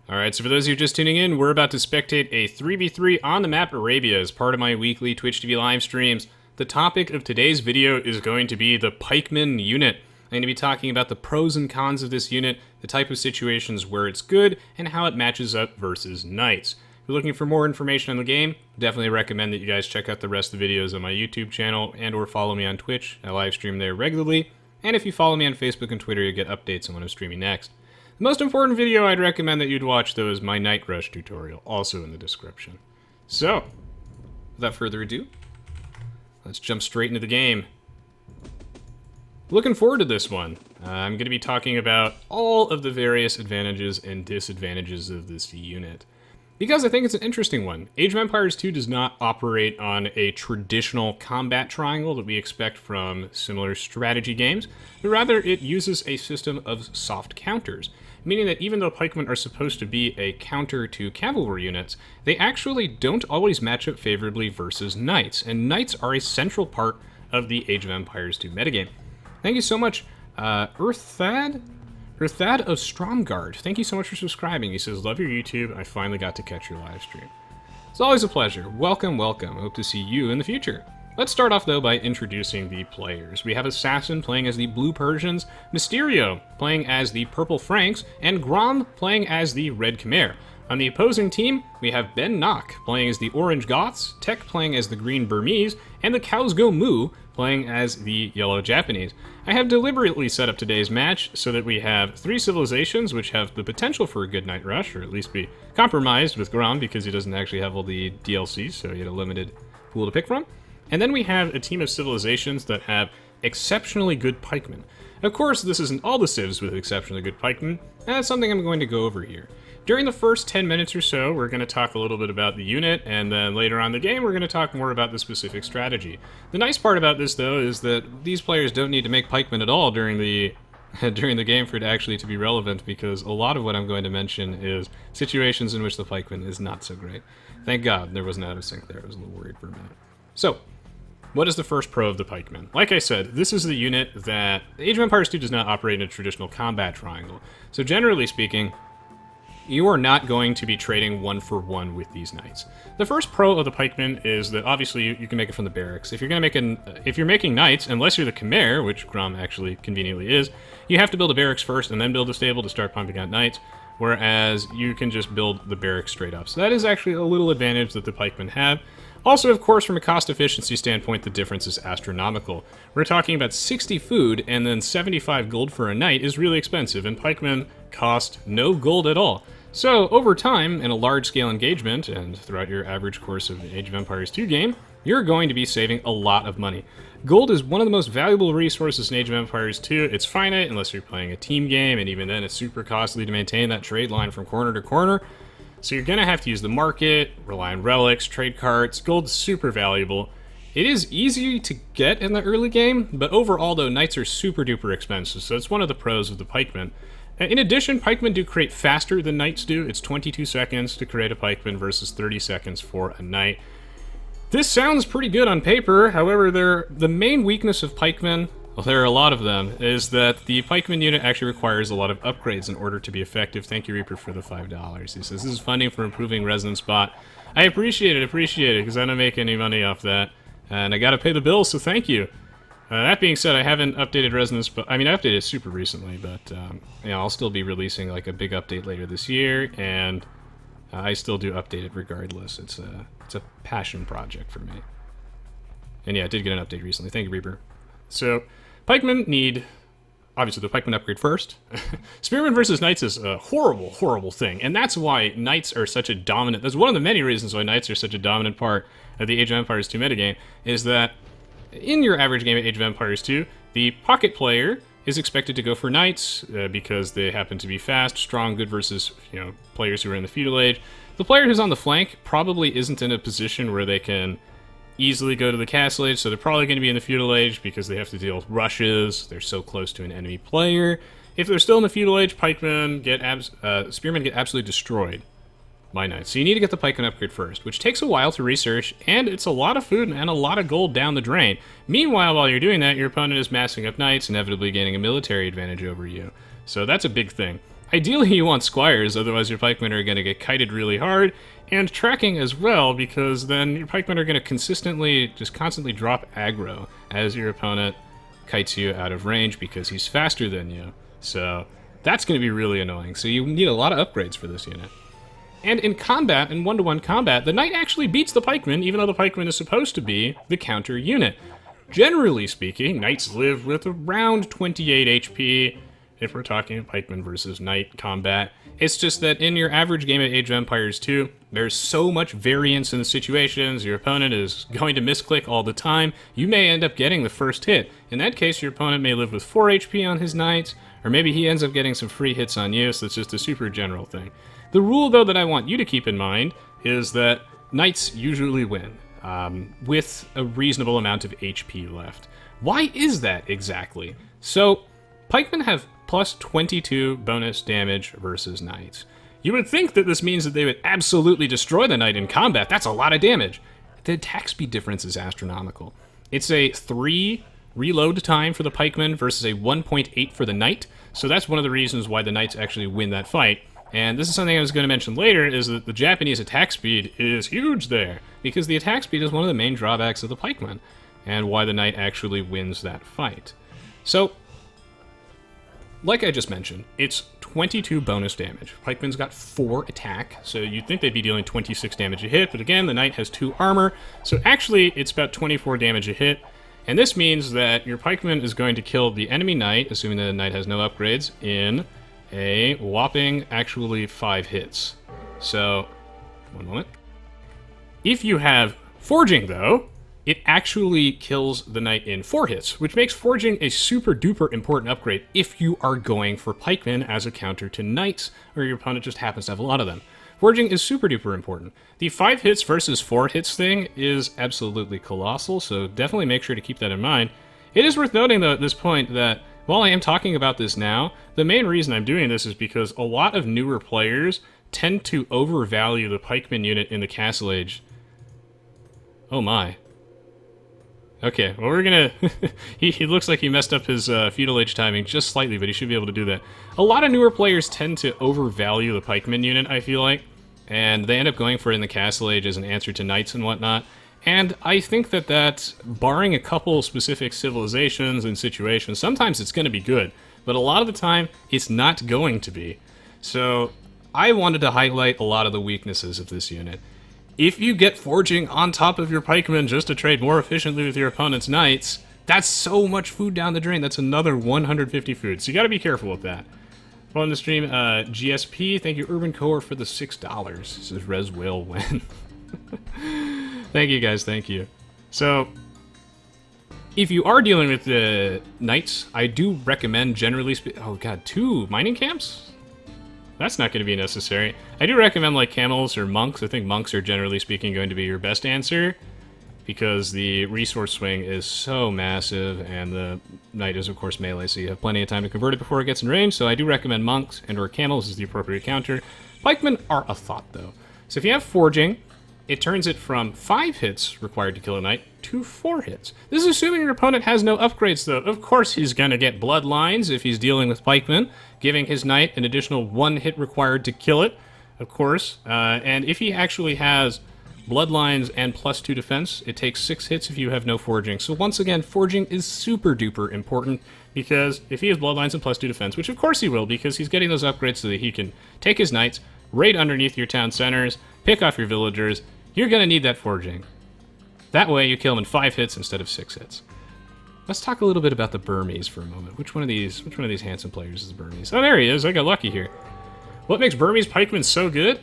Alright, so for those of you just tuning in, we're about to spectate a 3v3 on the map Arabia as part of my weekly Twitch TV live streams. The topic of today's video is going to be the Pikemen unit. I'm going to be talking about the pros and cons of this unit, the type of situations where it's good, and how it matches up versus knights. If you're looking for more information on the game, definitely recommend that you guys check out the rest of the videos on my YouTube channel and or follow me on Twitch. I live stream there regularly. And if you follow me on Facebook and Twitter, you get updates on when I'm streaming next. The most important video I'd recommend that you'd watch, though, is my Night Rush tutorial, also in the description. So, without further ado, let's jump straight into the game. Looking forward to this one. I'm going to be talking about all of the various advantages and disadvantages of this unit, because I think it's an interesting one. Age of Empires 2 does not operate on a traditional combat triangle that we expect from similar strategy games, but rather it uses a system of soft counters, meaning that even though pikemen are supposed to be a counter to cavalry units, they actually don't always match up favorably versus knights, and knights are a central part of the Age of Empires 2 metagame. Thank you so much, Earththad of Stromgard. Thank you so much for subscribing. He says, love your YouTube. I finally got to catch your live stream. It's always a pleasure. Welcome, welcome. Hope to see you in the future. Let's start off, though, by introducing the players. We have Assassin playing as the Blue Persians, Mysterio playing as the Purple Franks, and Grom playing as the Red Khmer. On the opposing team, we have Ben Nock playing as the Orange Goths, Tech playing as the Green Burmese, and the Cows Go Moo playing as the Yellow Japanese. I have deliberately set up today's match so that we have three civilizations which have the potential for a good Night Rush, or at least be compromised with Grom because he doesn't actually have all the DLCs, so he had a limited pool to pick from. And then we have a team of civilizations that have exceptionally good pikemen. Of course, this isn't all the civs with exceptionally good pikemen, and that's something I'm going to go over here. During the first 10 minutes or so, we're going to talk a little bit about the unit, and then later on in the game, we're going to talk more about the specific strategy. The nice part about this, though, is that these players don't need to make pikemen at all during the game for it actually to be relevant, because a lot of what I'm going to mention is situations in which the pikeman is not so great. Thank God there was an out of sync there. I was a little worried for a minute. So, what is the first pro of the pikemen? Like I said, this is the unit that Age of Empires 2 does not operate in a traditional combat triangle. So generally speaking, you are not going to be trading one for one with these knights. The first pro of the pikemen is that obviously you can make it from the barracks. If you're making knights, unless you're the Khmer, which Grom actually conveniently is, you have to build a barracks first and then build a stable to start pumping out knights, whereas you can just build the barracks straight up. So that is actually a little advantage that the pikemen have. Also, of course, from a cost efficiency standpoint, the difference is astronomical. We're talking about 60 food, and then 75 gold for a knight is really expensive, and pikemen cost no gold at all. So, over time, in a large-scale engagement, and throughout your average course of the Age of Empires 2 game, you're going to be saving a lot of money. Gold is one of the most valuable resources in Age of Empires 2. It's finite unless you're playing a team game, and even then it's super costly to maintain that trade line from corner to corner. So you're going to have to use the market, rely on relics, trade carts. Gold's super valuable. It is easy to get in the early game, but overall, though, knights are super duper expensive, so it's one of the pros of the pikemen. In addition, pikemen do create faster than knights do. It's 22 seconds to create a pikeman versus 30 seconds for a knight. This sounds pretty good on paper, however, the main weakness of pikemen, well, there are a lot of them, is that the pikeman unit actually requires a lot of upgrades in order to be effective. Thank you, Reaper, for the $5. He says, this is funding for improving Resonance Bot. I appreciate it, because I don't make any money off that. And I gotta pay the bills, so thank you. That being said, I haven't updated Resonance, but I mean, I updated it super recently, but you know, I'll still be releasing like a big update later this year, and I still do update it regardless. It's a passion project for me. And yeah, I did get an update recently. Thank you, Reaper. So, pikemen need, obviously, the pikeman upgrade first. Spearmen versus knights is a horrible, horrible thing, and that's why knights are such a dominant, that's one of the many reasons why knights are such a dominant part of the Age of Empires 2 metagame, is that in your average game of Age of Empires 2, the pocket player is expected to go for knights because they happen to be fast, strong, good versus, you know, players who are in the feudal age. The player who's on the flank probably isn't in a position where they can easily go to the castle age, so they're probably going to be in the feudal age because they have to deal with rushes. They're so close to an enemy player. If they're still in the feudal age, spearmen get absolutely destroyed by knights. So you need to get the pikeman upgrade first, which takes a while to research, and it's a lot of food and a lot of gold down the drain. Meanwhile, while you're doing that, your opponent is massing up knights, inevitably gaining a military advantage over you. So that's a big thing. Ideally, you want squires, otherwise your pikemen are going to get kited really hard, and tracking as well, because then your pikemen are going to constantly drop aggro as your opponent kites you out of range because he's faster than you. So that's going to be really annoying. So you need a lot of upgrades for this unit. And in combat, in one-to-one combat, the knight actually beats the pikeman, even though the pikeman is supposed to be the counter unit. Generally speaking, knights live with around 28 HP, if we're talking pikeman versus knight combat. It's just that in your average game of Age of Empires 2, there's so much variance in the situations. Your opponent is going to misclick all the time. You may end up getting the first hit. In that case, your opponent may live with 4 HP on his knights, or maybe he ends up getting some free hits on you, so it's just a super general thing. The rule, though, that I want you to keep in mind is that knights usually win, with a reasonable amount of HP left. Why is that exactly? So, pikemen have plus 22 bonus damage versus knights. You would think that this means that they would absolutely destroy the knight in combat. That's a lot of damage. The attack speed difference is astronomical. It's a 3 reload time for the pikeman versus a 1.8 for the knight. So that's one of the reasons why the knights actually win that fight. And this is something I was going to mention later, is that the Japanese attack speed is huge there, because the attack speed is one of the main drawbacks of the pikeman, and why the knight actually wins that fight. So, like I just mentioned, it's 22 bonus damage. Pikeman's got 4 attack, so you'd think they'd be dealing 26 damage a hit, but again, the knight has 2 armor, so actually it's about 24 damage a hit, and this means that your pikeman is going to kill the enemy knight, assuming that the knight has no upgrades, in a whopping, actually, 5 hits. So, one moment. If you have forging, though, it actually kills the knight in 4 hits, which makes forging a super duper important upgrade if you are going for pikemen as a counter to knights, or your opponent just happens to have a lot of them. Forging is super duper important. The 5 hits versus 4 hits thing is absolutely colossal, so definitely make sure to keep that in mind. It is worth noting, though, at this point, that while I am talking about this now, the main reason I'm doing this is because a lot of newer players tend to overvalue the pikeman unit in the Castle Age. Oh my. Okay, well, we're gonna... he looks like he messed up his Feudal Age timing just slightly, but he should be able to do that. A lot of newer players tend to overvalue the pikeman unit, I feel like, and they end up going for it in the Castle Age as an answer to knights and whatnot. And I think that barring a couple specific civilizations and situations, sometimes it's going to be good, but a lot of the time, it's not going to be. So, I wanted to highlight a lot of the weaknesses of this unit. If you get forging on top of your pikemen just to trade more efficiently with your opponent's knights, that's so much food down the drain. That's another 150 food, so you gotta be careful with that. On the stream, GSP, thank you, Urban Core, for the $6. This is Res Whale Win. Thank you, guys. Thank you. So, if you are dealing with the knights, I do recommend generally... Oh, God, 2 mining camps? That's not going to be necessary. I do recommend, like, camels or monks. I think monks are, generally speaking, going to be your best answer, because the resource swing is so massive, and the knight is, of course, melee, so you have plenty of time to convert it before it gets in range, so I do recommend monks and or camels as the appropriate counter. Pikemen are a thought, though. So if you have forging, it turns it from 5 hits required to kill a knight to 4 hits. This is assuming your opponent has no upgrades, though. Of course he's going to get Bloodlines if he's dealing with pikemen, giving his knight an additional 1 hit required to kill it, of course. And if he actually has Bloodlines and +2 defense, it takes 6 hits if you have no forging. So once again, forging is super duper important, because if he has Bloodlines and +2 defense, which of course he will, because he's getting those upgrades so that he can take his knights, raid underneath your town centers, pick off your villagers, you're going to need that forging. That way you kill him in 5 hits instead of 6 hits. Let's talk a little bit about the Burmese for a moment. Which one of these handsome players is Burmese? Oh, there he is. I got lucky here. What makes Burmese pikemen so good?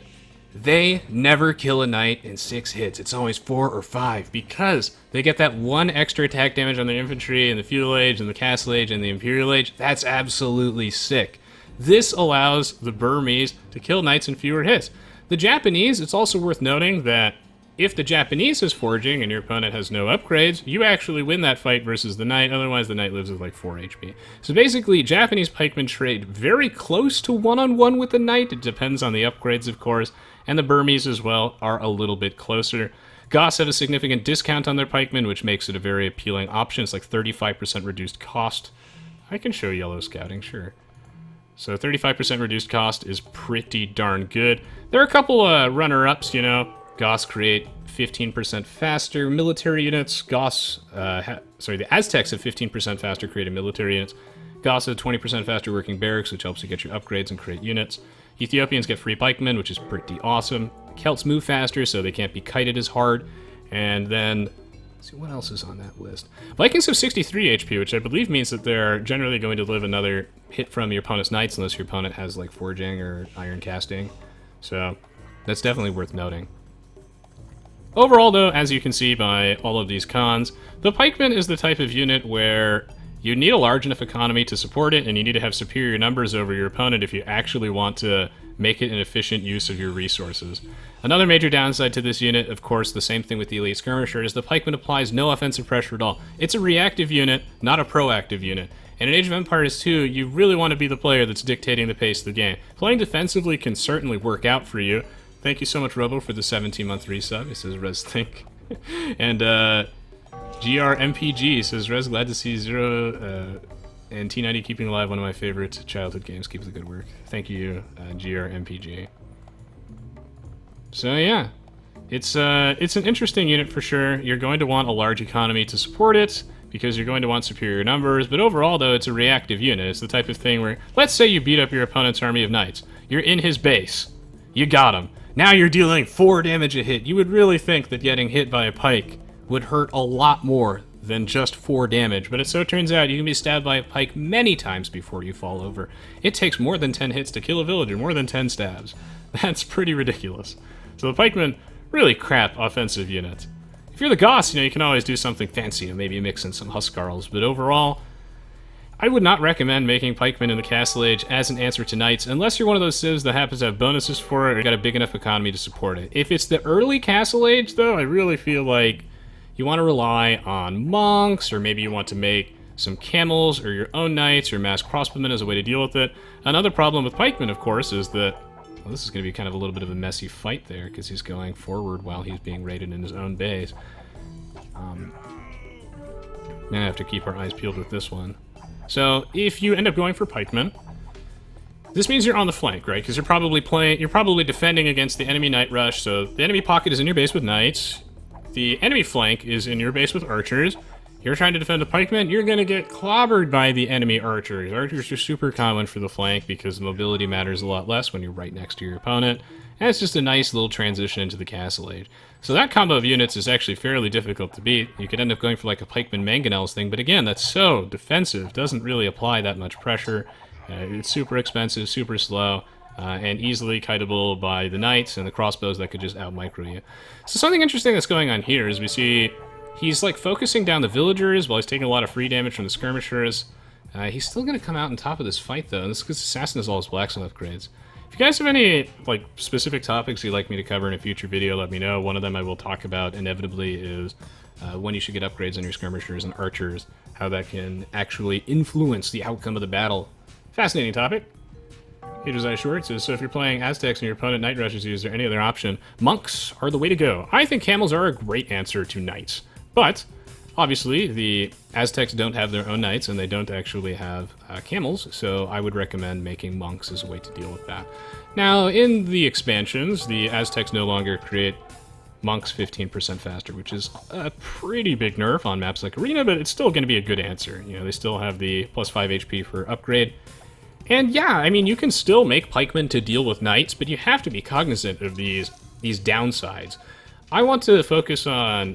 They never kill a knight in 6 hits. It's always 4 or 5, because they get that 1 extra attack damage on their infantry in the Feudal Age and the Castle Age and the Imperial Age. That's absolutely sick. This allows the Burmese to kill knights in fewer hits. The Japanese, it's also worth noting that if the Japanese is forging and your opponent has no upgrades, you actually win that fight versus the knight, otherwise the knight lives with like 4 HP. So basically, Japanese pikemen trade very close to one-on-one with the knight. It depends on the upgrades, of course, and the Burmese as well are a little bit closer. Goths have a significant discount on their pikemen, which makes it a very appealing option. It's like 35% reduced cost. I can show yellow scouting, sure. So 35% reduced cost is pretty darn good. There are a couple runner-ups, you know. Goths create 15% faster military units. The Aztecs have 15% faster creating military units. Goths have 20% faster working barracks, which helps you get your upgrades and create units. Ethiopians get free pikemen, which is pretty awesome. Celts move faster, so they can't be kited as hard. And then, let's see what else is on that list. Vikings have 63 HP, which I believe means that they're generally going to live another hit from your opponent's knights, unless your opponent has like forging or iron casting. So that's definitely worth noting. Overall, though, as you can see by all of these cons, the pikeman is the type of unit where you need a large enough economy to support it, and you need to have superior numbers over your opponent if you actually want to make it an efficient use of your resources. Another major downside to this unit, of course, the same thing with the elite skirmisher, is the pikeman applies no offensive pressure at all. It's a reactive unit, not a proactive unit. And in Age of Empires 2, you really want to be the player that's dictating the pace of the game. Playing defensively can certainly work out for you. Thank you so much, Robo, for the 17-month resub. He says, Rez, think. And GRMPG says, Rez, glad to see Zero and T90 keeping alive, one of my favorite childhood games. Keep up the good work. Thank you, GRMPG. So, yeah. It's an interesting unit for sure. You're going to want a large economy to support it, because you're going to want superior numbers. But overall, though, it's a reactive unit. It's the type of thing where, let's say you beat up your opponent's army of knights. You're in his base. You got him. Now you're dealing 4 damage a hit. You would really think that getting hit by a pike would hurt a lot more than just 4 damage, but it so turns out you can be stabbed by a pike many times before you fall over. It takes more than 10 hits to kill a villager, more than 10 stabs. That's pretty ridiculous. So the pikemen, really crap offensive unit. If you're the Goths, you can always do something fancy, maybe mix in some Huskarls, but overall, I would not recommend making pikemen in the Castle Age as an answer to knights, unless you're one of those civs that happens to have bonuses for it or got a big enough economy to support it. If it's the early Castle Age, though, I really feel like you want to rely on monks, or maybe you want to make some camels or your own knights or mass crossbowmen as a way to deal with it. Another problem with pikemen, of course, is that, well, this is going to be kind of a little bit of a messy fight there, because he's going forward while he's being raided in his own base. Now I have to keep our eyes peeled with this one. So if you end up going for pikemen, this means you're on the flank, right? Because you're probably defending against the enemy knight rush. So the enemy pocket is in your base with knights. The enemy flank is in your base with archers. You're trying to defend the pikemen, you're going to get clobbered by the enemy archers. Archers are super common for the flank because mobility matters a lot less when you're right next to your opponent. And it's just a nice little transition into the Castle Age. So that combo of units is actually fairly difficult to beat. You could end up going for like a pikeman mangonels thing, but again, that's so defensive, doesn't really apply that much pressure. It's super expensive, super slow, and easily kiteable by the knights and the crossbows that could just out-micro you. So something interesting that's going on here is we see he's like focusing down the villagers while he's taking a lot of free damage from the skirmishers. He's still going to come out on top of this fight, though, and this is because Assassin has all his blacksmith upgrades. If you guys have any like specific topics you'd like me to cover in a future video, let me know. One of them I will talk about inevitably is when you should get upgrades on your skirmishers and archers, how that can actually influence the outcome of the battle. Fascinating topic. Josiah Short says, so if you're playing Aztecs and your opponent night rushes you, is there any other option? Monks are the way to go. I think camels are a great answer to knights, but obviously the Aztecs don't have their own knights and they don't actually have camels, so I would recommend making monks as a way to deal with that. Now, in the expansions, the Aztecs no longer create monks 15% faster, which is a pretty big nerf on maps like Arena, but it's still going to be a good answer. You know, they still have the plus 5 HP for upgrade. And yeah, I mean, you can still make pikemen to deal with knights, but you have to be cognizant of these downsides. I want to focus on,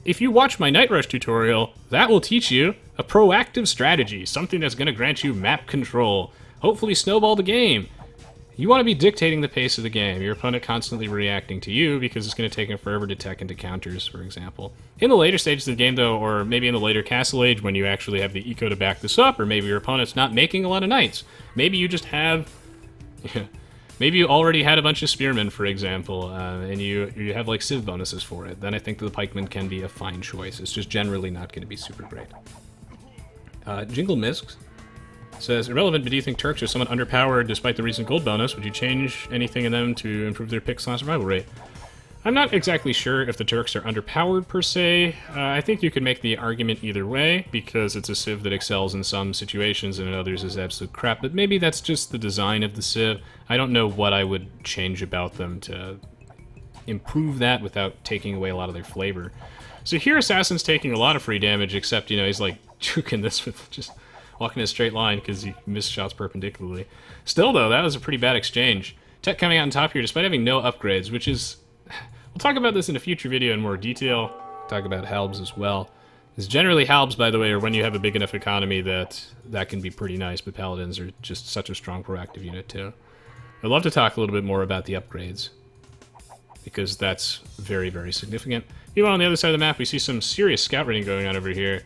if you watch my Night Rush tutorial, that will teach you a proactive strategy, something that's going to grant you map control, hopefully snowball the game. You want to be dictating the pace of the game, your opponent constantly reacting to you because it's going to take him forever to tech into counters, for example. In the later stages of the game, though, or maybe in the later Castle Age when you actually have the eco to back this up, or maybe your opponent's not making a lot of knights, maybe you just have... maybe you already had a bunch of spearmen, for example, and you have like civ bonuses for it, then I think that the pikeman can be a fine choice. It's just generally not going to be super great. Jingle Misks says, irrelevant, but do you think Turks are somewhat underpowered despite the recent gold bonus? Would you change anything in them to improve their pick/survival rate? I'm not exactly sure if the Turks are underpowered per se. I think you could make the argument either way, because it's a civ that excels in some situations and in others is absolute crap, but maybe that's just the design of the civ. I don't know what I would change about them to improve that without taking away a lot of their flavor. So here Assassin's taking a lot of free damage, except, you know, he's like juking this with just walking in a straight line because he missed shots perpendicularly. Still, though, that was a pretty bad exchange. Tech coming out on top here despite having no upgrades, which is... We'll talk about this in a future video in more detail. Talk about halbs as well. Because generally halbs, by the way, are when you have a big enough economy that can be pretty nice, but paladins are just such a strong proactive unit too. I'd love to talk a little bit more about the upgrades, because that's very, very significant. Meanwhile, on the other side of the map, we see some serious scout raiding going on over here.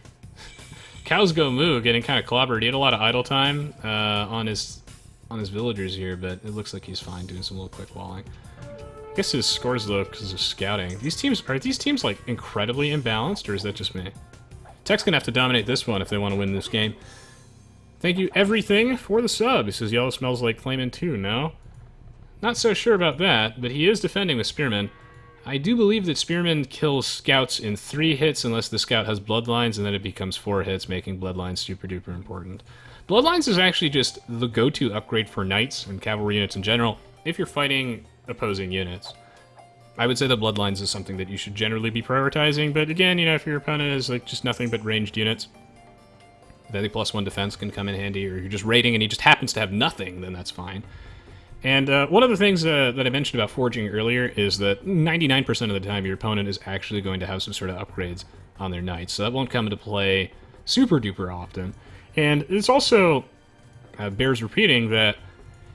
Cows Go Moo getting kind of clobbered. He had a lot of idle time on his villagers here, but it looks like he's fine doing some little quick walling. I guess his score's low because of scouting. Are these teams like incredibly imbalanced, or is that just me? Tech's gonna have to dominate this one if they want to win this game. Thank you, everything, for the sub. He says yellow smells like Flamin' 2, no? Not so sure about that, but he is defending with Spearman. I do believe that Spearman kills scouts in 3 hits unless the scout has Bloodlines, and then it becomes 4 hits, making Bloodlines super duper important. Bloodlines is actually just the go-to upgrade for knights and cavalry units in general if you're fighting opposing units. I would say the Bloodlines is something that you should generally be prioritizing, but again, you know, if your opponent is like just nothing but ranged units, then the +1 defense can come in handy, or you're just raiding and he just happens to have nothing, then that's fine. And one of the things that I mentioned about forging earlier is that 99% of the time your opponent is actually going to have some sort of upgrades on their knights, so that won't come into play super duper often. And it's also bears repeating that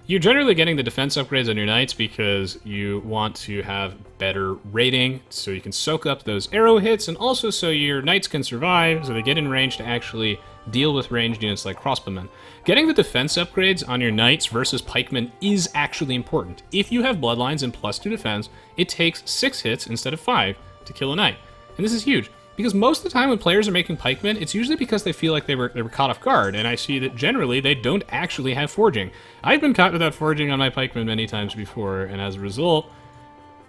you're generally getting the defense upgrades on your knights because you want to have better raiding, so you can soak up those arrow hits, and also so your knights can survive, so they get in range to actually deal with ranged units like crossbowmen. Getting the defense upgrades on your knights versus pikemen is actually important. If you have bloodlines and +2 defense, it takes 6 hits instead of 5 to kill a knight. And this is huge, because most of the time when players are making pikemen, it's usually because they feel like they were caught off guard, and I see that generally they don't actually have forging. I've been caught without forging on my pikemen many times before, and as a result,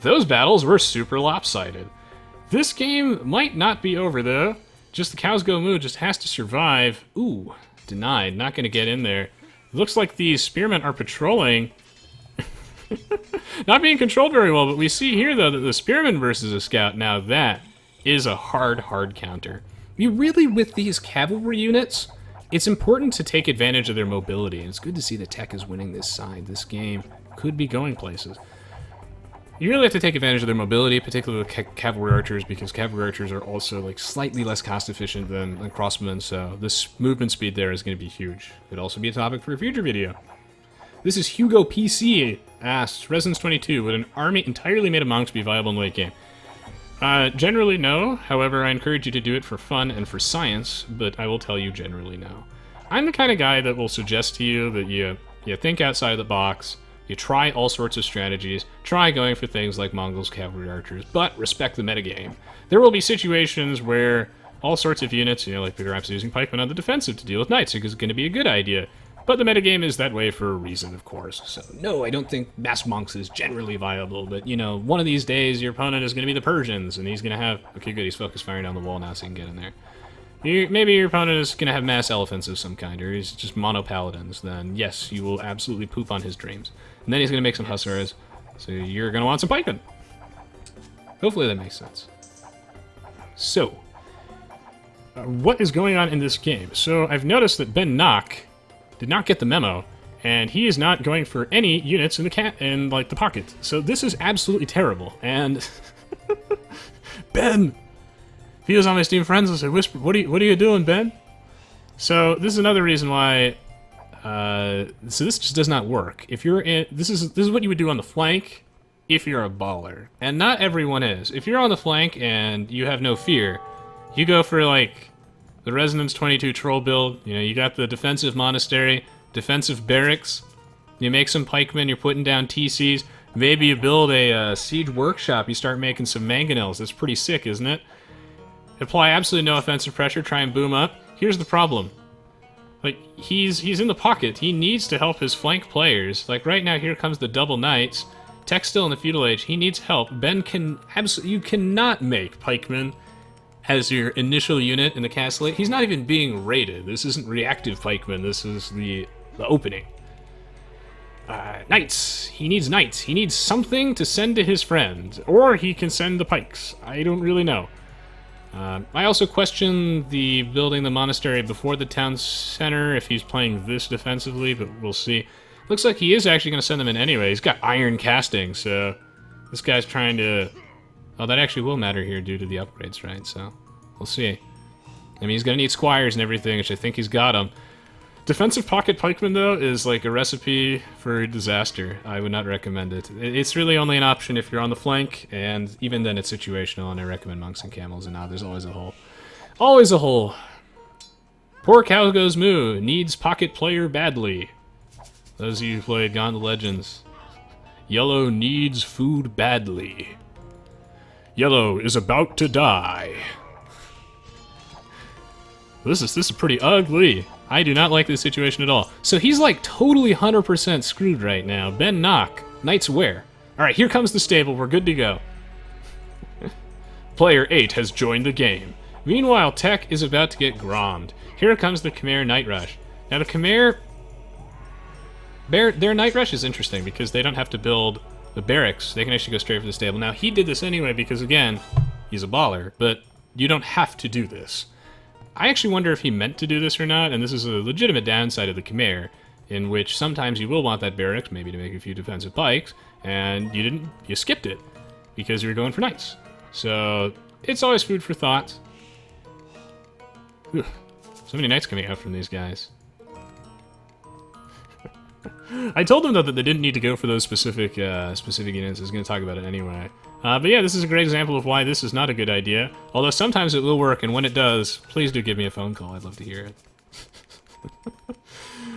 those battles were super lopsided. This game might not be over though. Just the Cows Go Moo just has to survive. Ooh, denied, not gonna get in there. Looks like these spearmen are patrolling. Not being controlled very well, but we see here though that the spearman versus a scout, now that is a hard counter. You really, with these cavalry units, it's important to take advantage of their mobility, and it's good to see that Tech is winning this side. This game could be going places. You really have to take advantage of their mobility, particularly with cavalry archers, because cavalry archers are also like slightly less cost efficient than crossbowmen, so this movement speed there is going to be huge. Could also be a topic for a future video. This is Hugo PC asks, Resonance 22, would an army entirely made of monks be viable in the late game? Generally no, however I encourage you to do it for fun and for science, but I will tell you generally no. I'm the kind of guy that will suggest to you that you think outside of the box, you try all sorts of strategies, try going for things like Mongols, cavalry archers, but respect the metagame. There will be situations where all sorts of units, you know, like perhaps using pikemen on the defensive to deal with knights is going to be a good idea. But the metagame is that way for a reason, of course. So, no, I don't think mass monks is generally viable, but, you know, one of these days your opponent is going to be the Persians, and he's going to have... Okay, good, he's focus firing down the wall now so he can get in there. Maybe your opponent is going to have mass elephants of some kind, or he's just mono paladins, then yes, you will absolutely poop on his dreams. And then he's going to make some hussars, so you're going to want some pikemen. Hopefully that makes sense. So, what is going on in this game? So, I've noticed that Ben Nock did not get the memo, and he is not going for any units in the pocket. So this is absolutely terrible. And Ben, if he was on my Steam friends list, I whisper, "What are you doing, Ben?" So this is another reason why. So this just does not work. If you're in, this is what you would do on the flank if you're a baller, and not everyone is. If you're on the flank and you have no fear, you go for like the Resonance 22 troll build. You know, you got the defensive monastery, defensive barracks. You make some pikemen, you're putting down TCs. Maybe you build a siege workshop, you start making some mangonels. That's pretty sick, isn't it? Apply absolutely no offensive pressure, try and boom up. Here's the problem. Like, he's in the pocket. He needs to help his flank players. Like, right now, here comes the double knights. Tech's still in the feudal age. He needs help. Ben can absolutely... You cannot make Pikemen as your initial unit in the castle age. He's not even being raided. This isn't reactive Pikemen. This is the opening. Knights. He needs knights. He needs something to send to his friends. Or he can send the pikes. I don't really know. I also question the building the monastery before the town center if he's playing this defensively, but we'll see. Looks like he is actually going to send them in anyway. He's got iron casting, so this guy's trying to... Oh, that actually will matter here due to the upgrades, right? So we'll see. I mean, he's going to need squires and everything, which I think he's got them. Defensive pocket pikeman, though, is like a recipe for disaster. I would not recommend it. It's really only an option if you're on the flank, and even then it's situational, and I recommend monks and camels, and now there's always a hole. Always a hole. Poor cow goes moo. Needs pocket player badly. Those of you who played Gauntlet Legends. Yellow needs food badly. Yellow is about to die. This is pretty ugly. I do not like this situation at all. So he's like totally 100% screwed right now. Ben knock. Knights where? Alright, here comes the stable. We're good to go. Player 8 has joined the game. Meanwhile, Tech is about to get grommed. Here comes the Khmer Night Rush. Now the Khmer... Their Night Rush is interesting because they don't have to build the barracks. They can actually go straight for the stable. Now, he did this anyway because, again, he's a baller, but you don't have to do this. I actually wonder if he meant to do this or not, and this is a legitimate downside of the Khmer, in which sometimes you will want that barracks, maybe to make a few defensive pikes, and you skipped it because you were going for knights. So, it's always food for thought. Whew. So many knights coming out from these guys. I told them, though, that they didn't need to go for those specific units. I was going to talk about it anyway. But yeah, this is a great example of why this is not a good idea. Although sometimes it will work, and when it does, please do give me a phone call. I'd love to hear it.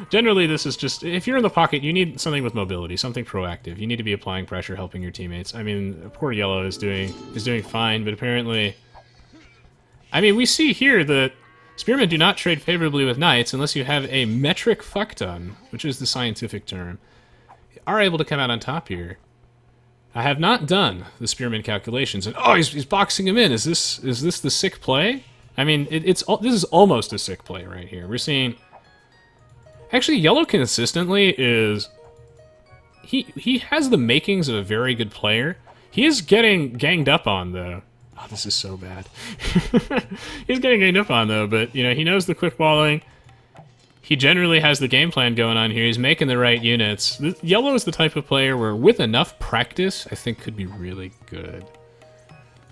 Generally, this is just... If you're in the pocket, you need something with mobility, something proactive. You need to be applying pressure, helping your teammates. I mean, poor Yellow is doing fine, but apparently... I mean, we see here that spearmen do not trade favorably with knights unless you have a metric fuckton, which is the scientific term. You are able to come out on top here. I have not done the spearman calculations, and oh, he's boxing him in. Is this the sick play? I mean, this is almost a sick play right here. We're seeing... Actually, Yellow consistently is... He has the makings of a very good player. He is getting ganged up on, though. Oh, this is so bad. He's getting ganged up on, though, but, you know, he knows the quick balling. He generally has the game plan going on here. He's making the right units. Yellow is the type of player where, with enough practice, I think could be really good.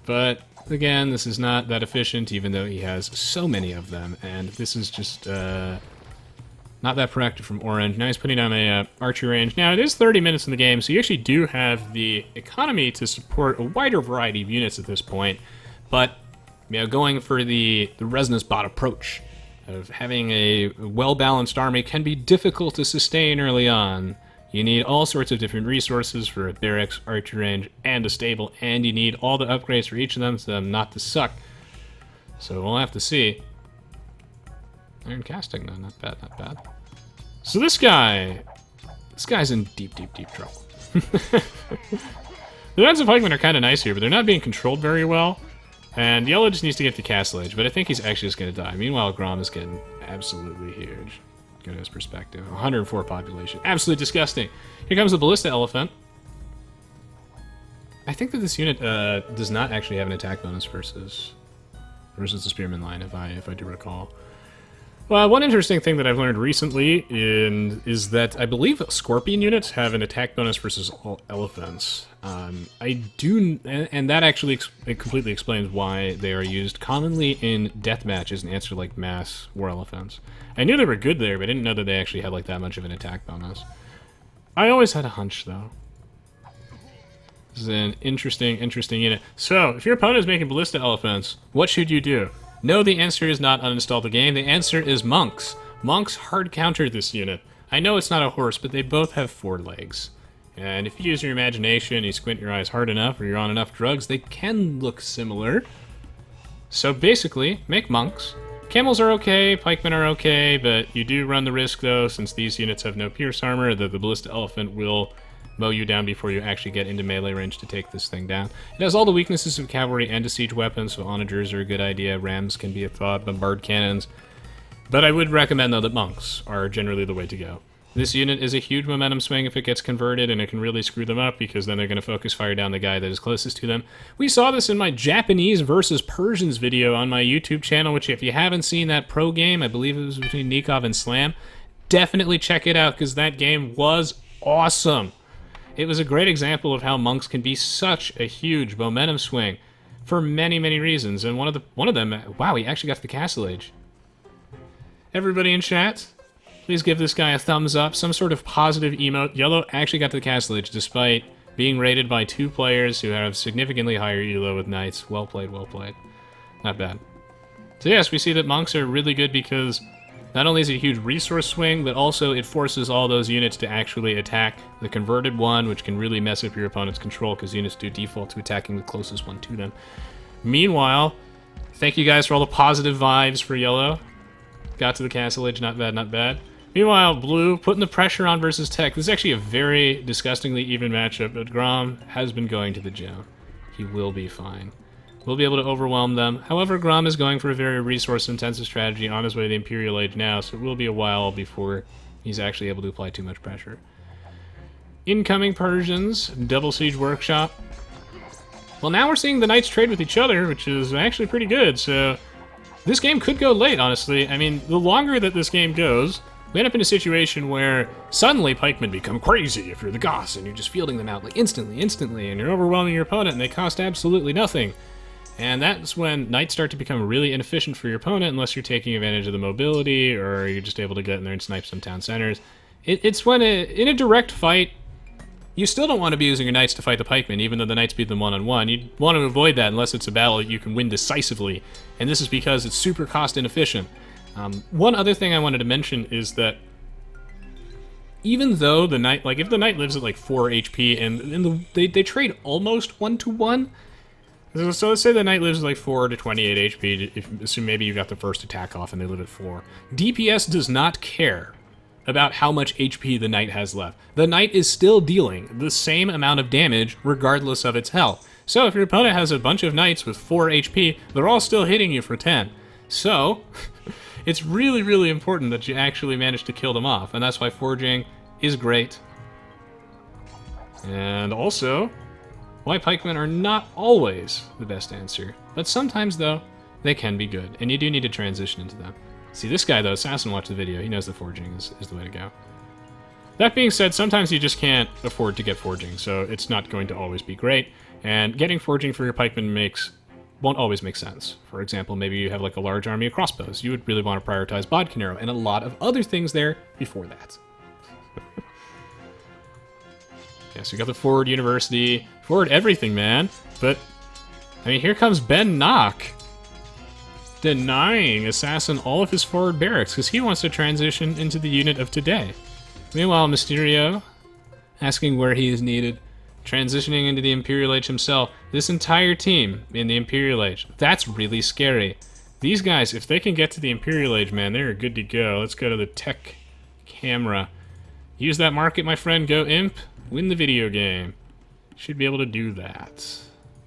But, again, this is not that efficient, even though he has so many of them, and this is just, not that proactive from Orange. Now he's putting on a archery range. Now, it is 30 minutes in the game, so you actually do have the economy to support a wider variety of units at this point. But, you know, going for the resinous bot approach of having a well-balanced army can be difficult to sustain early on. You need all sorts of different resources for a barracks, archery range, and a stable, and you need all the upgrades for each of them so not to suck. So we'll have to see. Iron casting, though. Not bad, not bad. So this guy's in deep, deep, deep trouble. The defensive pikemen are kind of nice here, but they're not being controlled very well. And Yellow just needs to get to castle age, but I think he's actually just going to die. Meanwhile, Grom is getting absolutely huge. Go to his perspective. 104 population. Absolutely disgusting. Here comes the Ballista Elephant. I think that this unit does not actually have an attack bonus versus the Spearman line, if I do recall. Well, one interesting thing that I've learned recently is that I believe Scorpion units have an attack bonus versus all elephants. And that actually completely explains why they are used commonly in death matches and answer like mass war elephants. I knew they were good there, but I didn't know that they actually had like that much of an attack bonus. I always had a hunch, though. This is an interesting unit. So, if your opponent is making ballista elephants, what should you do? No, the answer is not uninstall the game. The answer is monks. Monks hard counter this unit. I know it's not a horse, but they both have 4 legs. And if you use your imagination, you squint your eyes hard enough, or you're on enough drugs, they can look similar. So basically, make monks. Camels are okay, pikemen are okay, but you do run the risk, though, since these units have no pierce armor, that the ballista elephant will mow you down before you actually get into melee range to take this thing down. It has all the weaknesses of cavalry and a siege weapon, so onagers are a good idea. Rams can be a thought, bombard cannons. But I would recommend, though, that monks are generally the way to go. This unit is a huge momentum swing if it gets converted, and it can really screw them up because then they're going to focus fire down the guy that is closest to them. We saw this in my Japanese versus Persians video on my YouTube channel, which if you haven't seen that pro game, I believe it was between Nikov and Slam, definitely check it out because that game was awesome. It was a great example of how monks can be such a huge momentum swing for many, many reasons, and one of them, wow, he actually got to the Castle Age. Everybody in chat, please give this guy a thumbs up, some sort of positive emote. Yellow actually got to the Castle Age despite being rated by 2 players who have significantly higher elo with knights. Well played, well played. Not bad. So yes, we see that monks are really good because not only is it a huge resource swing, but also it forces all those units to actually attack the converted one, which can really mess up your opponent's control because units do default to attacking the closest one to them. Meanwhile, thank you guys for all the positive vibes for yellow. Got to the Castle Age, not bad, not bad. Meanwhile, blue, putting the pressure on versus tech. This is actually a very disgustingly even matchup, but Grom has been going to the gym. He will be fine. We'll be able to overwhelm them. However, Grom is going for a very resource-intensive strategy on his way to the Imperial Age now, so it will be a while before he's actually able to apply too much pressure. Incoming Persians, Double Siege Workshop. Well, now we're seeing the knights trade with each other, which is actually pretty good, so this game could go late, honestly. I mean, the longer that this game goes, we end up in a situation where suddenly pikemen become crazy if you're the Goths, and you're just fielding them out like instantly, and you're overwhelming your opponent, and they cost absolutely nothing. And that's when knights start to become really inefficient for your opponent unless you're taking advantage of the mobility or you're just able to get in there and snipe some town centers. It's when, in a direct fight, you still don't want to be using your knights to fight the pikemen, even though the knights beat them one-on-one. You want to avoid that unless it's a battle you can win decisively, and this is because it's super cost inefficient. One other thing I wanted to mention is that even though the knight, like if the knight lives at like 4 HP and they trade almost 1-to-1, so let's say the knight lives at like 4 to 28 HP, assume maybe you got the first attack off and they live at 4. DPS does not care about how much HP the knight has left. The knight is still dealing the same amount of damage regardless of its health. So if your opponent has a bunch of knights with 4 HP, they're all still hitting you for 10. So it's really, really important that you actually manage to kill them off, and that's why forging is great. And also, why pikemen are not always the best answer, but sometimes, though, they can be good, and you do need to transition into them. See, this guy, though, Assassin watched the video, he knows that forging is the way to go. That being said, sometimes you just can't afford to get forging, so it's not going to always be great, and getting forging for your pikemen won't always make sense. For example, maybe you have like a large army of crossbows. You would really want to prioritize bodkin arrow and a lot of other things there before that. Yeah, so you got the forward university, forward everything, man. But, I mean, here comes Ben Nock, denying Assassin all of his forward barracks because he wants to transition into the unit of today. Meanwhile, Mysterio, asking where he is needed, transitioning into the Imperial Age himself. This entire team in the Imperial Age, that's really scary. These guys, if they can get to the Imperial Age, man, they're good to go. Let's go to the tech camera. Use that market, my friend. Go Imp. Win the video game. Should be able to do that.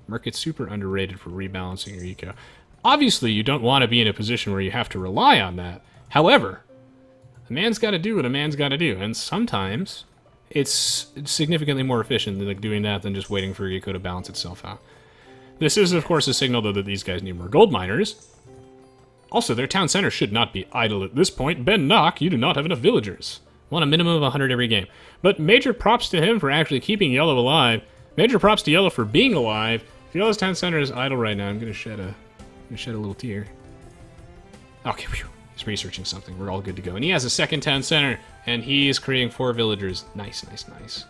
Market's super underrated for rebalancing your eco. Obviously, you don't want to be in a position where you have to rely on that. However, a man's got to do what a man's got to do, and sometimes it's significantly more efficient than doing that than just waiting for your eco to balance itself out. This is, of course, a signal, though, that these guys need more gold miners. Also, their town center should not be idle at this point. Ben Nock, you do not have enough villagers. Want a minimum of 100 every game. But major props to him for actually keeping Yellow alive. Major props to Yellow for being alive. If Yellow's town center is idle right now, I'm gonna shed a little tear. Okay, whew. He's researching something. We're all good to go. And he has a second town center, and he is creating 4 villagers. Nice, nice, nice.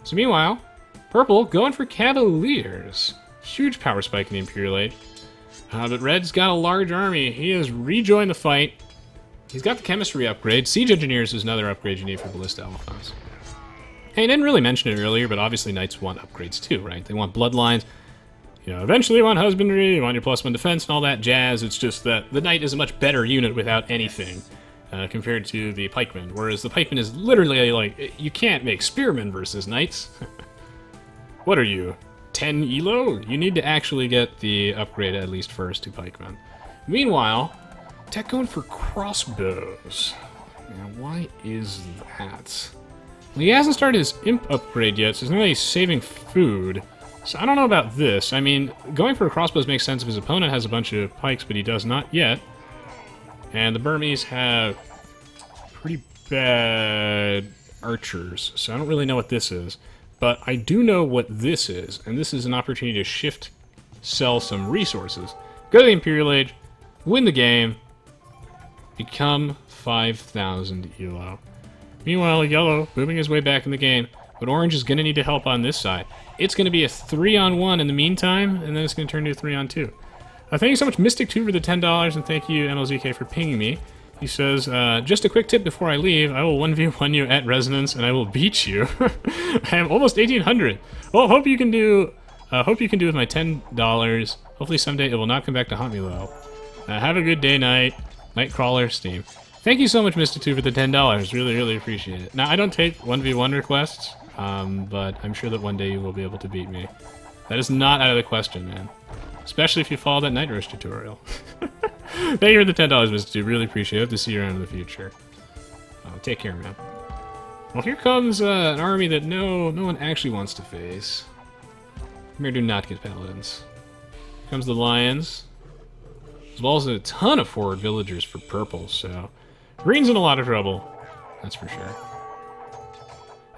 So meanwhile, Purple going for Cavaliers. Huge power spike in the Imperial Age. But Red's got a large army. He has rejoined the fight. He's got the chemistry upgrade. Siege Engineers is another upgrade you need for Ballista Elephants. Hey, I didn't really mention it earlier, but obviously Knights want upgrades too, right? They want Bloodlines. You know, eventually you want Husbandry, you want your +1 defense and all that jazz. It's just that the Knight is a much better unit without anything. compared to the Pikemen, whereas the Pikeman is literally like, you can't make spearmen versus knights. What are you, 10 elo? You need to actually get the upgrade at least first to Pikemen. Meanwhile, tech going for crossbows. Now, why is that? Well, he hasn't started his imp upgrade yet, so he's not really saving food. So I don't know about this. I mean, going for crossbows makes sense if his opponent has a bunch of pikes, but he does not yet. And the Burmese have pretty bad archers, so I don't really know what this is. But I do know what this is, and this is an opportunity to sell some resources. Go to the Imperial Age, win the game, become 5,000 elo. Meanwhile, yellow moving his way back in the game, but orange is going to need to help on this side. It's going to be a 3-on-1 in the meantime, and then it's going to turn to a 3-on-2. Thank you so much, Mystic2, for the $10, and thank you, NLZK, for pinging me. He says, just a quick tip before I leave, I will 1v1 you at Resonance, and I will beat you. I am almost 1,800. Well, hope you can do with my $10. Hopefully someday it will not come back to haunt me, though. Have a good day, Nightcrawler, Steam. Thank you so much, Mystic2, for the $10. Really, really appreciate it. Now, I don't take 1v1 requests, but I'm sure that one day you will be able to beat me. That is not out of the question, man. Especially if you follow that Night Rush tutorial. Thank you for the $10, Mr. Really appreciate it. Hope to see you around in the future. Take care, man. Well, here comes an army that no one actually wants to face. Khmer do not get paladins. Here comes the Lions. As well as a ton of forward villagers for purple, so... Green's in a lot of trouble. That's for sure.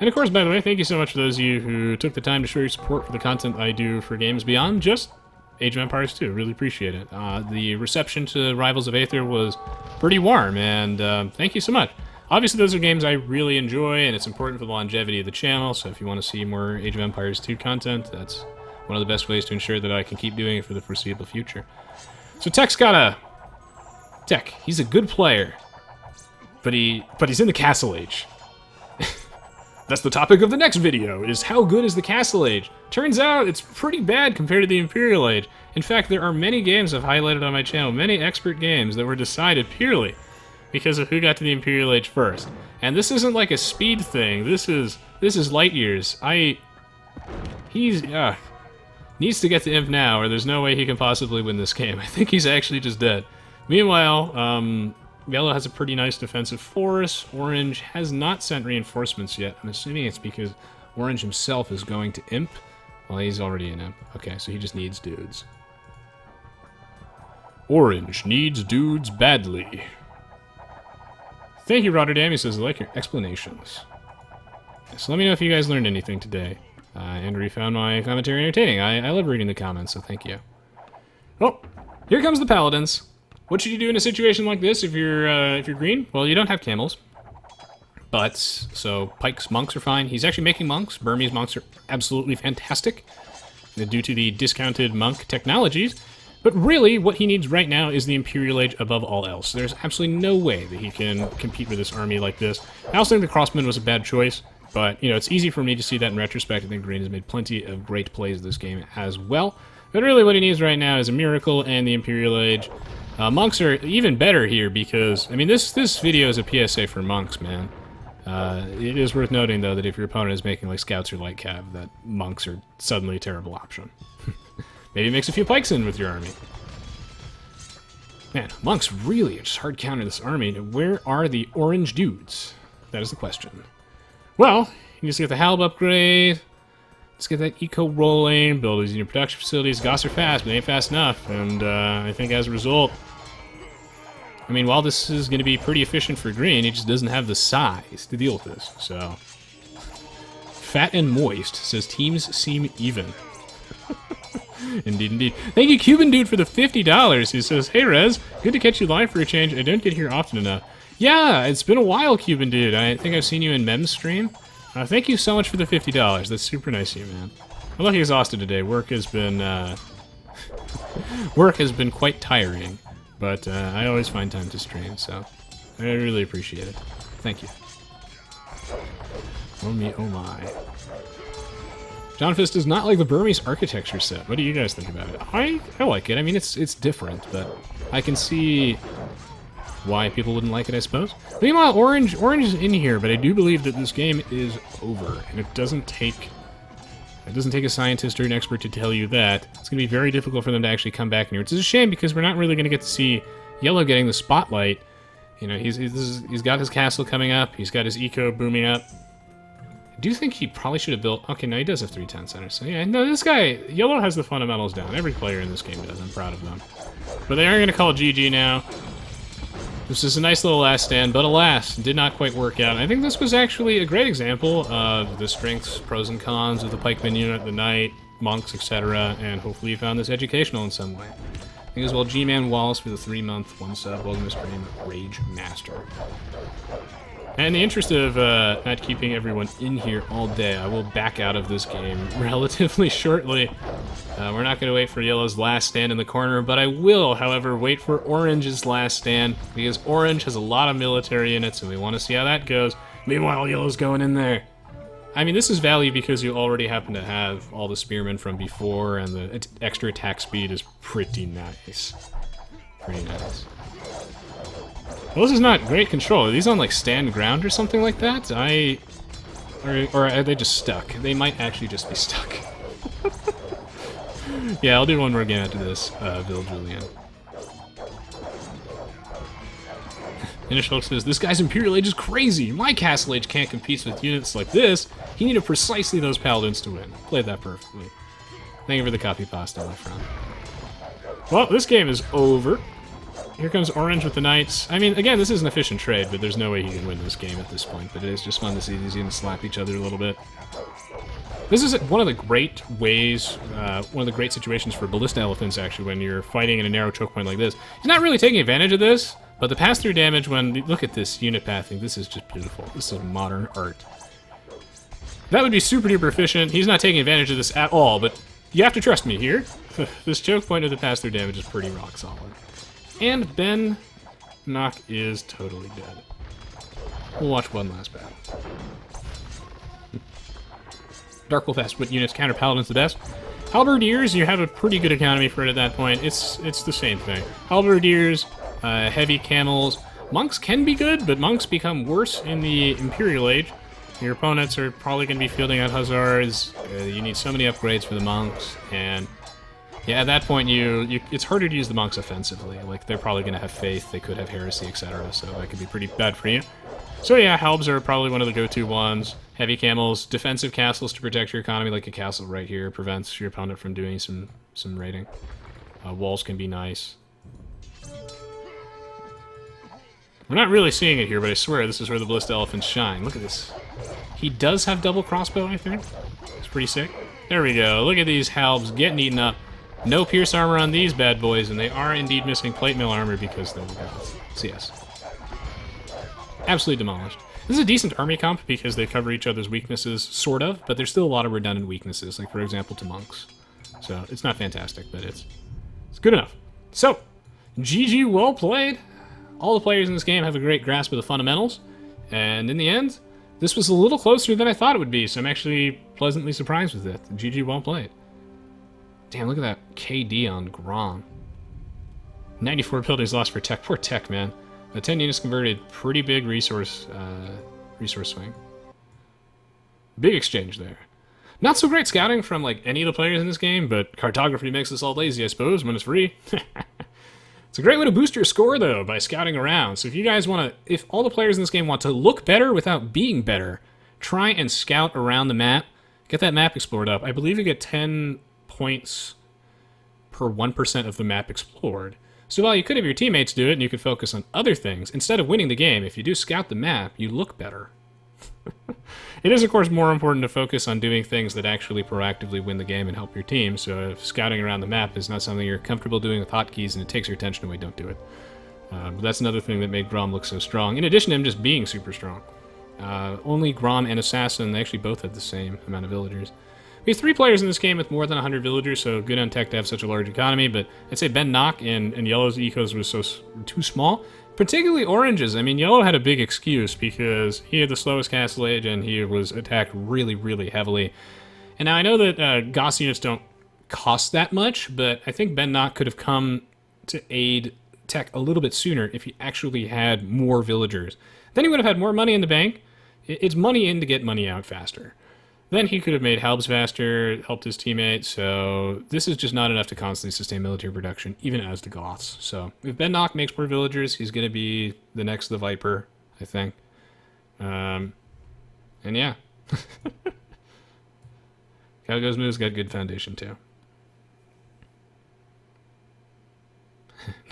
And of course, by the way, thank you so much for those of you who took the time to show your support for the content I do for games beyond just Age of Empires 2. Really appreciate it. The reception to Rivals of Aether was pretty warm, and thank you so much. Obviously, those are games I really enjoy, and it's important for the longevity of the channel, so if you want to see more Age of Empires 2 content, that's one of the best ways to ensure that I can keep doing it for the foreseeable future. So Tech's got a... Tech, he's a good player, but he's in the Castle Age. That's the topic of the next video, is how good is the Castle Age? Turns out it's pretty bad compared to the Imperial Age. In fact, there are many games I've highlighted on my channel, many expert games that were decided purely because of who got to the Imperial Age first. And this isn't like a speed thing, this is light years. He's needs to get to Imp now, or there's no way he can possibly win this game. I think he's actually just dead. Meanwhile, Yellow has a pretty nice defensive force. Orange has not sent reinforcements yet. I'm assuming it's because Orange himself is going to Imp. Well, he's already in Imp. Okay, so he just needs dudes. Orange needs dudes badly. Thank you, Rotterdam. He says, I like your explanations. So let me know if you guys learned anything today. Andrew found my commentary entertaining. I love reading the comments, so thank you. Oh, here comes the Paladins. What should you do in a situation like this if you're green? Well, you don't have camels. But, so, pikes, monks are fine. He's actually making monks. Burmese monks are absolutely fantastic due to the discounted monk technologies. But really, what he needs right now is the Imperial Age above all else. There's absolutely no way that he can compete with this army like this. I also think the Crossman was a bad choice, but, you know, it's easy for me to see that in retrospect. I think Green has made plenty of great plays this game as well. But really what he needs right now is a Miracle and the Imperial Age. Monks are even better here because, I mean, this video is a PSA for monks, man. It is worth noting, though, that if your opponent is making, like, scouts or light cav, that monks are suddenly a terrible option. Maybe mix a few pikes in with your army. Man, monks really just hard counter this army. Where are the orange dudes? That is the question. Well, you just get the Halb upgrade. Let's get that eco rolling, build these new production facilities. Goths are fast, but they ain't fast enough. And I think as a result, I mean, while this is going to be pretty efficient for green, it just doesn't have the size to deal with this. So, fat and moist says teams seem even. Indeed, indeed. Thank you, Cuban Dude, for the $50. He says, hey, Rez, good to catch you live for a change. I don't get here often enough. Yeah, it's been a while, Cuban Dude. I think I've seen you in Mem's stream. Thank you so much for the $50. That's super nice of you, man. I'm looking exhausted today. Work has been quite tiring, but I always find time to stream, so I really appreciate it. Thank you. Oh me, oh my. John Fist is not like the Burmese architecture set. What do you guys think about it? I like it. I mean, it's different, but I can see why people wouldn't like it, I suppose. Meanwhile, Orange is in here, but I do believe that this game is over, and it doesn't take a scientist or an expert to tell you that. It's going to be very difficult for them to actually come back in here, which is a shame because we're not really going to get to see Yellow getting the spotlight. You know, he's got his castle coming up. He's got his eco booming up. I do think he probably should have built... Okay, no, he does have 3 town centers. So yeah, no, this guy... Yellow has the fundamentals down. Every player in this game does. I'm proud of them. But they are going to call GG now. This is a nice little last stand, but alas, did not quite work out. I think this was actually a great example of the strengths, pros, and cons of the Pikeman unit, the Knight, monks, etc., and hopefully you found this educational in some way. I think as well, G-Man Wallace for the 3-month, 1 sub, welcome to stream, Rage Master. And in the interest of not keeping everyone in here all day, I will back out of this game relatively shortly. We're not going to wait for Yellow's last stand in the corner, but I will, however, wait for Orange's last stand, because Orange has a lot of military units, and we want to see how that goes. Meanwhile, Yellow's going in there. I mean, this is value because you already happen to have all the spearmen from before, and the extra attack speed is pretty nice. Pretty nice. Well, this is not great control. Are these on, like, stand ground or something like that? Or are they just stuck? They might actually just be stuck. Yeah, I'll do one more game after this, Bill Julian. Initial says, this guy's Imperial Age is crazy. My Castle Age can't compete with units like this. He needed precisely those paladins to win. Played that perfectly. Thank you for the copy pasta, my friend. Well, this game is over. Here comes Orange with the Knights. I mean, again, this is an efficient trade, but there's no way he can win this game at this point. But it is just fun to see these units slap each other a little bit. This is one of the great ways, one of the great situations for Ballista Elephants, actually, when you're fighting in a narrow choke point like this. He's not really taking advantage of this, but the pass-through damage when... Look at this unit pathing. This is just beautiful. This is modern art. That would be super-duper efficient. He's not taking advantage of this at all, but you have to trust me here. This choke point of the pass-through damage is pretty rock solid. And Ben Nock is totally dead. We'll watch one last battle. Dark Wolf asks what units counter Paladins the best. Halberdiers, you have a pretty good economy for it at that point. It's the same thing. Halberdiers, heavy camels. Monks can be good, but monks become worse in the Imperial Age. Your opponents are probably going to be fielding out Hussars. You need so many upgrades for the monks, and yeah, at that point, it's harder to use the monks offensively. Like, they're probably going to have faith, they could have heresy, etc., so that could be pretty bad for you. So yeah, Halbs are probably one of the go-to ones. Heavy camels, defensive castles to protect your economy, like a castle right here, prevents your opponent from doing some raiding. Walls can be nice. We're not really seeing it here, but I swear this is where the Ballista Elephants shine. Look at this. He does have double crossbow, I think. It's pretty sick. There we go. Look at these Halbs getting eaten up. No pierce armor on these bad boys, and they are indeed missing plate mail armor because they're the Goths. So yes. Absolutely demolished. This is a decent army comp because they cover each other's weaknesses, sort of, but there's still a lot of redundant weaknesses, like, for example, to monks. So it's not fantastic, but it's good enough. So, GG, well played. All the players in this game have a great grasp of the fundamentals, and in the end, this was a little closer than I thought it would be, so I'm actually pleasantly surprised with it. GG, well played. Damn, look at that KD on Grom. 94 buildings lost for Tech. Poor Tech, man. The 10 units converted. Pretty big resource swing. Big exchange there. Not so great scouting from, like, any of the players in this game, but cartography makes us all lazy, I suppose, when it's free. It's a great way to boost your score, though, by scouting around. So if you guys want to... If all the players in this game want to look better without being better, try and scout around the map. Get that map explored up. I believe you get 10 points per 1% of the map explored. So while you could have your teammates do it and you could focus on other things, instead of winning the game, if you do scout the map, you look better. It is, of course, more important to focus on doing things that actually proactively win the game and help your team, so if scouting around the map is not something you're comfortable doing with hotkeys and it takes your attention away, don't do it. But that's another thing that made Grom look so strong, in addition to him just being super strong. Only Grom and Assassin, they actually both had the same amount of villagers. We have 3 players in this game with more than 100 villagers, so good on Tech to have such a large economy, but I'd say Ben Nock and Yellow's ecos was too small. Particularly Orange's. I mean, Yellow had a big excuse because he had the slowest Castle Age and he was attacked really, really heavily. And now I know that Goths units don't cost that much, but I think Ben Nock could have come to aid tech a little bit sooner if he actually had more villagers. Then he would have had more money in the bank. It's money in to get money out faster. Then he could have made helps faster, helped his teammates, so this is just not enough to constantly sustain military production, even as the Goths. So if Ben-Nock makes more villagers, he's going to be the next the Viper, I think. And yeah. Calgo's move's got good foundation, too.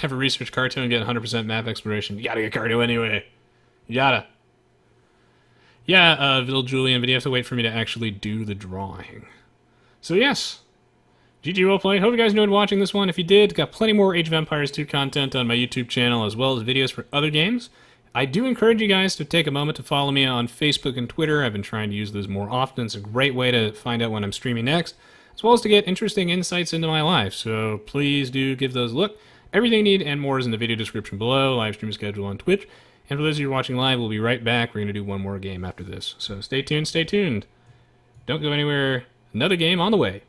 Never research Carto and get 100% map exploration. You gotta get Carto anyway. You gotta. Yeah, Vil Julian, but you have to wait for me to actually do the drawing. So yes, GG well played. Hope you guys enjoyed watching this one. If you did, got plenty more Age of Empires 2 content on my YouTube channel, as well as videos for other games. I do encourage you guys to take a moment to follow me on Facebook and Twitter. I've been trying to use those more often. It's a great way to find out when I'm streaming next, as well as to get interesting insights into my life. So please do give those a look. Everything you need and more is in the video description below. Live stream schedule on Twitch. And for those of you watching live, we'll be right back. We're going to do one more game after this. So stay tuned, stay tuned. Don't go anywhere. Another game on the way.